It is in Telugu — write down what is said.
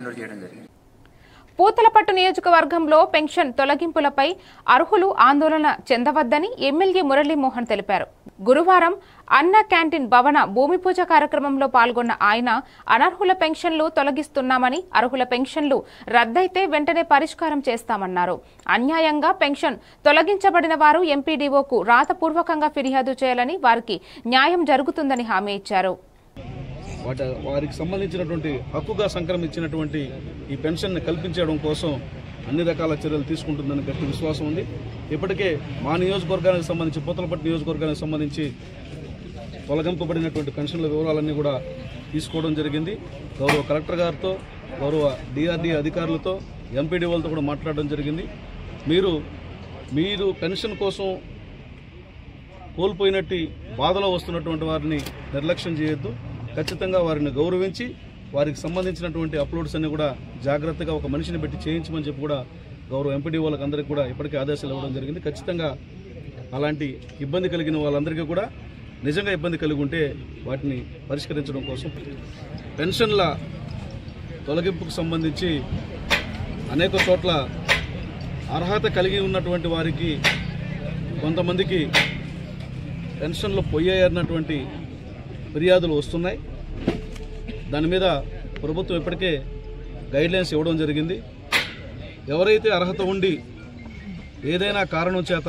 చేయడం జరిగింది. పూతలపట్టు నియోజకవర్గంలో పెన్షన్ తొలగింపులపై అర్హులు ఆందోళన చెందవద్దని ఎమ్మెల్యే మురళీమోహన్ తెలిపారు. గురువారం అన్న క్యాంటీన్ భవన భూమి పూజ కార్యక్రమంలో పాల్గొన్న ఆయన అనర్హుల పెన్షన్లు తొలగిస్తున్నామని, అర్హుల పెన్షన్లు రద్దయితే వెంటనే పరిష్కారం చేస్తామన్నారు. అన్యాయంగా పెన్షన్ తొలగించబడిన వారు ఎంపీడీఓకు రాతపూర్వకంగా ఫిర్యాదు చేయాలని, వారికి న్యాయం జరుగుతుందని హామీ ఇచ్చారు. వారికి సంబంధించినటువంటి హక్కుగా సంక్రమించినటువంటి ఈ పెన్షన్ని కల్పించడం కోసం అన్ని రకాల చర్యలు తీసుకుంటుందని గట్టి విశ్వాసం ఉంది. ఇప్పటికే మా నియోజకవర్గానికి సంబంధించి పూతలపట్టు నియోజకవర్గానికి సంబంధించి తొలగింపబడినటువంటి పెన్షన్ల వివరాలన్నీ కూడా తీసుకోవడం జరిగింది. గౌరవ కలెక్టర్ గారితో, గౌరవ డిఆర్డీ అధికారులతో, ఎంపీడీఓలతో కూడా మాట్లాడడం జరిగింది. మీరు పెన్షన్ కోసం కోల్పోయినట్టు బాధలో వస్తున్నటువంటి వారిని నిర్లక్ష్యం చేయొద్దు. ఖచ్చితంగా వారిని గౌరవించి వారికి సంబంధించినటువంటి అప్లోడ్స్ అన్ని కూడా జాగ్రత్తగా ఒక మనిషిని పెట్టి చేయించమని చెప్పి కూడా గౌరవ ఎంపీడీఓలకు అందరికీ కూడా ఇప్పటికే ఆదేశాలు ఇవ్వడం జరిగింది. ఖచ్చితంగా అలాంటి ఇబ్బంది కలిగిన వాళ్ళందరికీ కూడా నిజంగా ఇబ్బంది కలిగి ఉంటే వాటిని పరిష్కరించడం కోసం పెన్షన్ల తొలగింపుకు సంబంధించి అనేక చోట్ల అర్హత కలిగి ఉన్నటువంటి వారికి కొంతమందికి పెన్షన్లు పోయాయన్నటువంటి ఫిర్యాదులు వస్తున్నాయి. దాని మీద ప్రభుత్వం ఇప్పటికే గైడ్లైన్స్ ఇవ్వడం జరిగింది. ఎవరైతే అర్హత ఉండి ఏదైనా కారణం చేత